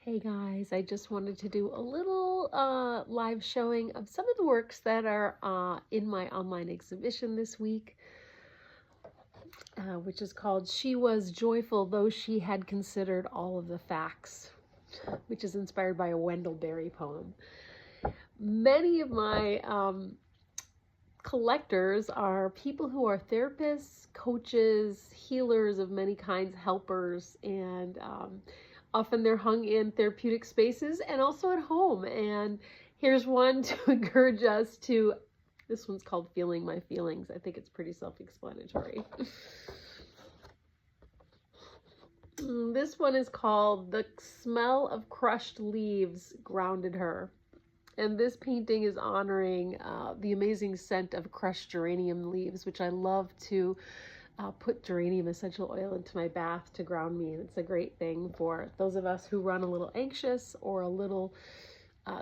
Hey guys, I just wanted to do a little live showing of some of the works that are in my online exhibition this week, which is called She Was Joyful Though She Had Considered All of the Facts, which is inspired by a Wendell Berry poem. Many of my collectors are people who are therapists, coaches, healers of many kinds, helpers, and often they're hung in therapeutic spaces and also at home. And here's one to encourage us to, this one's called Feeling My Feelings. I think it's pretty self-explanatory. This one is called The Smell of Crushed Leaves Grounded Her. And this painting is honoring the amazing scent of crushed geranium leaves, which I love to put geranium essential oil into my bath to ground me. And it's a great thing for those of us who run a little anxious or a little,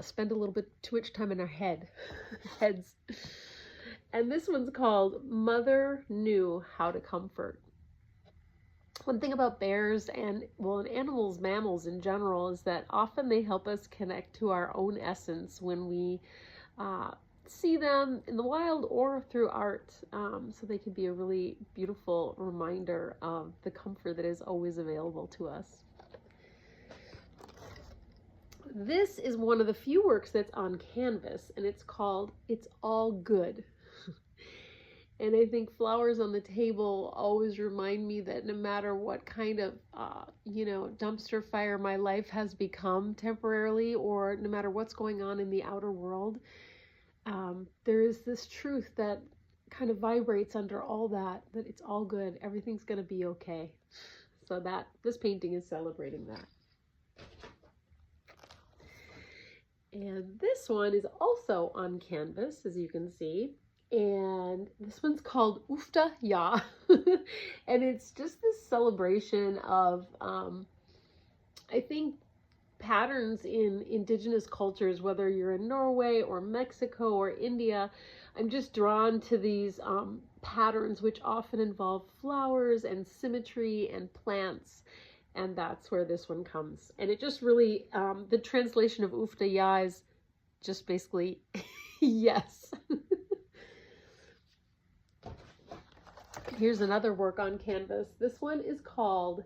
spend a little bit too much time in our heads. And this one's called Mother Knew How to Comfort. One thing about bears and animals, mammals in general, is that often they help us connect to our own essence when we see them in the wild or through art. So they can be a really beautiful reminder of the comfort that is always available to us. This is one of the few works that's on canvas, and it's called It's All Good. And I think flowers on the table always remind me that no matter what kind of, dumpster fire my life has become temporarily, or no matter what's going on in the outer world, there is this truth that kind of vibrates under all that it's all good. Everything's going to be okay. So that this painting is celebrating that. And this one is also on canvas, as you can see. And this one's called Ufta Ya. And it's just this celebration of, I think, patterns in indigenous cultures, whether you're in Norway or Mexico or India. I'm just drawn to these patterns, which often involve flowers and symmetry and plants. And that's where this one comes. And it just really, the translation of Ufta Ya is just basically yes. Here's another work on canvas. This one is called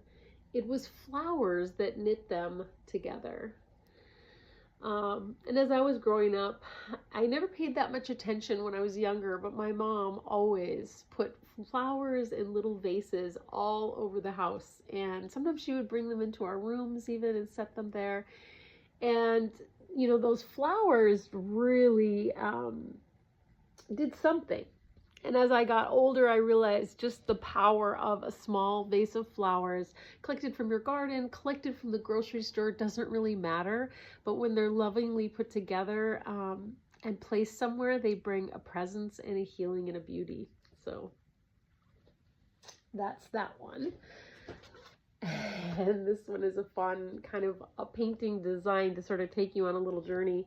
It Was Flowers That Knit Them Together. And as I was growing up, I never paid that much attention when I was younger, but my mom always put flowers in little vases all over the house. And sometimes she would bring them into our rooms even and set them there. And, those flowers really did something. And as I got older, I realized just the power of a small vase of flowers collected from your garden, collected from the grocery store, doesn't really matter. But when they're lovingly put together and placed somewhere, they bring a presence and a healing and a beauty. So that's that one. And this one is a fun kind of a painting design to sort of take you on a little journey.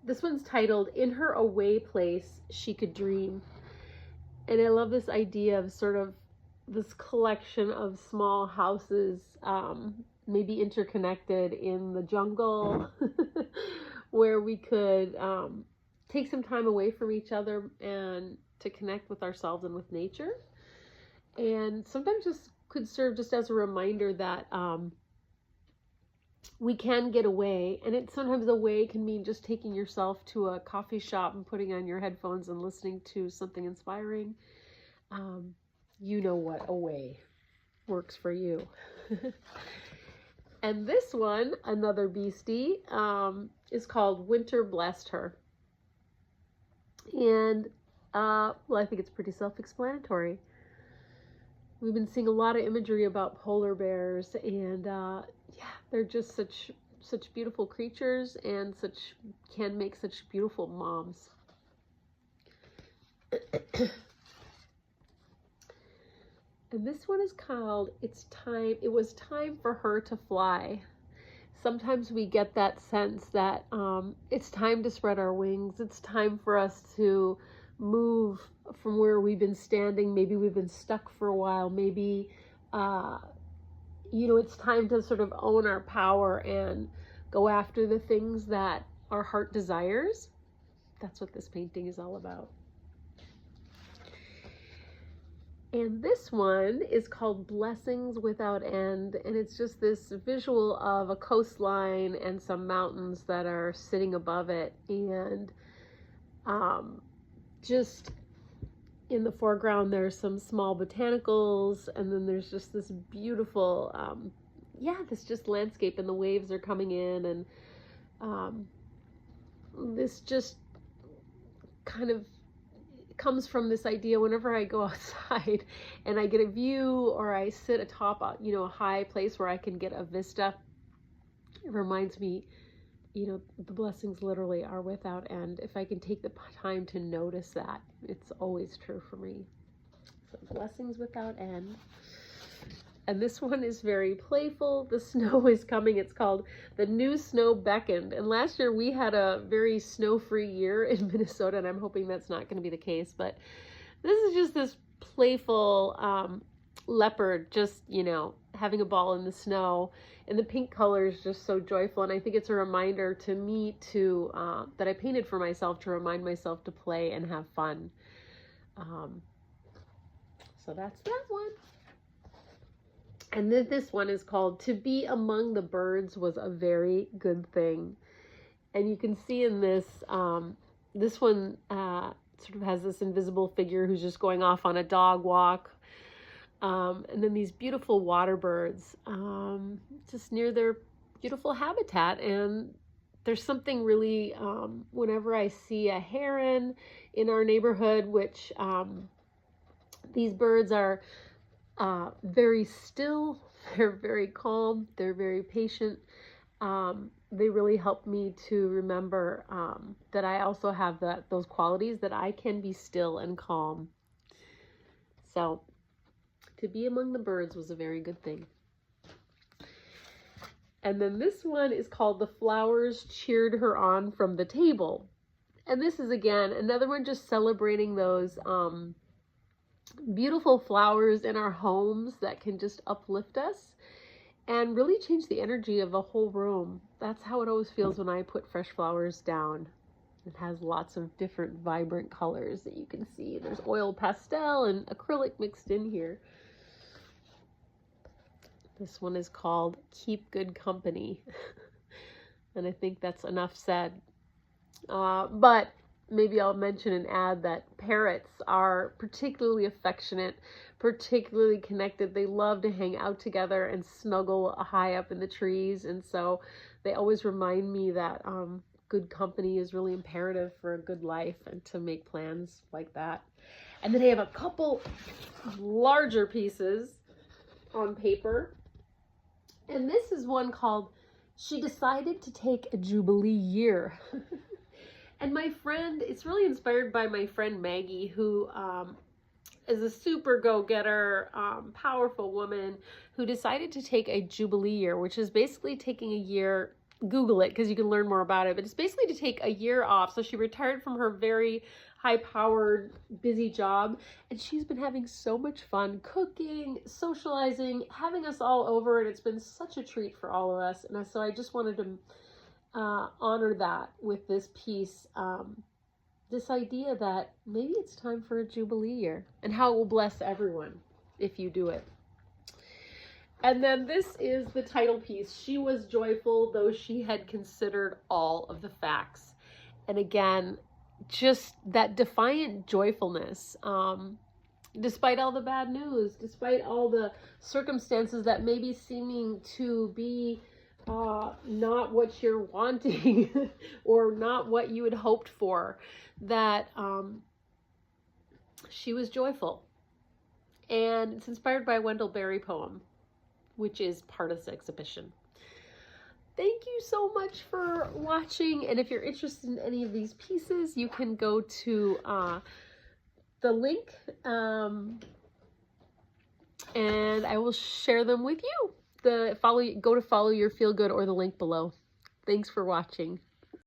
This one's titled In Her Away Place, She Could Dream. And I love this idea of sort of this collection of small houses, maybe interconnected in the jungle, where we could take some time away from each other and to connect with ourselves and with nature. And sometimes just could serve just as a reminder that we can get away, and sometimes away can mean just taking yourself to a coffee shop and putting on your headphones and listening to something inspiring. You know what away works for you. And this one, another beastie, is called Winter Blessed Her. And I think it's pretty self-explanatory. We've been seeing a lot of imagery about polar bears, and they're just such beautiful creatures and can make such beautiful moms. And this one is called It Was Time for Her to Fly. Sometimes we get that sense that it's time to spread our wings. It's time for us to move from where we've been standing. Maybe we've been stuck for a while. Maybe it's time to sort of own our power and go after the things that our heart desires. That's what this painting is all about. And this one is called Blessings Without End, and it's just this visual of a coastline and some mountains that are sitting above it, and just in the foreground there's some small botanicals, and then there's just this beautiful this just landscape, and the waves are coming in, and this just kind of comes from this idea whenever I go outside and I get a view, or I sit atop a high place where I can get a vista. It reminds me, the blessings literally are without end. If I can take the time to notice that, it's always true for me. So blessings without end. And this one is very playful. The snow is coming. It's called The New Snow Beckoned. And last year we had a very snow-free year in Minnesota, and I'm hoping that's not going to be the case. But this is just this playful leopard just, having a ball in the snow. And the pink color is just so joyful. And I think it's a reminder to me that I painted for myself to remind myself to play and have fun. So that's that one. And then this one is called To Be Among the Birds Was a Very Good Thing. And you can see in this, this one sort of has this invisible figure who's just going off on a dog walk. And then these beautiful water birds just near their beautiful habitat. And there's something really, whenever I see a heron in our neighborhood, which these birds are very still, they're very calm, they're very patient. They really help me to remember that I also have those qualities, that I can be still and calm. So to be among the birds was a very good thing. And then this one is called The Flowers Cheered Her On from the Table. And this is, again, another one just celebrating those beautiful flowers in our homes that can just uplift us and really change the energy of a whole room. That's how it always feels when I put fresh flowers down. It has lots of different vibrant colors that you can see. There's oil pastel and acrylic mixed in here. This one is called Keep Good Company. And I think that's enough said. But maybe I'll mention and add that parrots are particularly affectionate, particularly connected. They love to hang out together and snuggle high up in the trees. And so they always remind me that good company is really imperative for a good life, and to make plans like that. And then I have a couple larger pieces on paper. And this is one called She Decided to Take a Jubilee Year. And my friend, it's really inspired by my friend Maggie, who is a super go-getter, powerful woman who decided to take a Jubilee year, which is basically taking a year. Google it because you can learn more about it. But it's basically to take a year off. So she retired from her very high-powered, busy job, and she's been having so much fun cooking, socializing, having us all over, and it's been such a treat for all of us. And so I just wanted to honor that with this piece, this idea that maybe it's time for a Jubilee year, and how it will bless everyone if you do it. And then this is the title piece. She was joyful, though she had considered all of the facts. And again, just that defiant joyfulness, despite all the bad news, despite all the circumstances that may be seeming to be not what you're wanting or not what you had hoped for, that she was joyful. And it's inspired by a Wendell Berry poem, which is part of this exhibition. Thank you so much for watching. And if you're interested in any of these pieces, you can go to the link and I will share them with you. Go to Follow Your Feel Good or the link below. Thanks for watching.